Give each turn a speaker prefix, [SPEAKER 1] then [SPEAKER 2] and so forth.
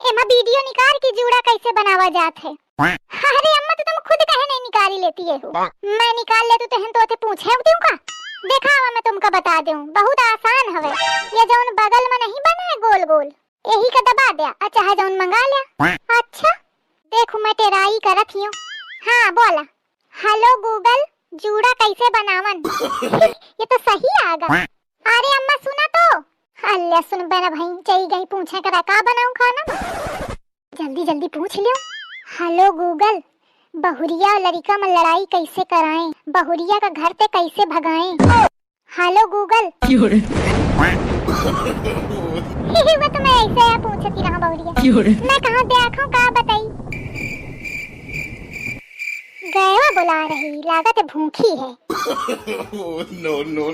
[SPEAKER 1] एमा वीडियो निकाल के जूड़ा कैसे बनावा जात है। अरे अम्मा तो तुम खुद कहे नहीं निकाली लेती है हो। मैं निकाल ले तो तहन तो पूछे दूं का। देखावा मैं तुमका बता दूं, बहुत आसान हवे। ये जौन बगल में नहीं बना है गोल गोल, यही का दबा दे और चाहे जौन मंगा लिया। अच्छा देखो मैं टेराई करत हियो। हाँ बोला, हेलो गूगल जूड़ा कैसे बनावन। ये तो सही आगा। अरे अम्मा सुना तो। अल्लाह सुन बना भाई चली गई पूछे करा का बनाऊं खाना में। जल्दी जल्दी पूछ लियो। हेलो गूगल बहुरिया और लड़का में लड़ाई कैसे कराएं, बहुरिया का घर पे कैसे भगाएं। हेलो गूगल वो तो मैं ऐसे पूछती रहा बहुरिया। मैं कहाँ देखूं का बताई। गया बुला रही लागत भूखी है।
[SPEAKER 2] no.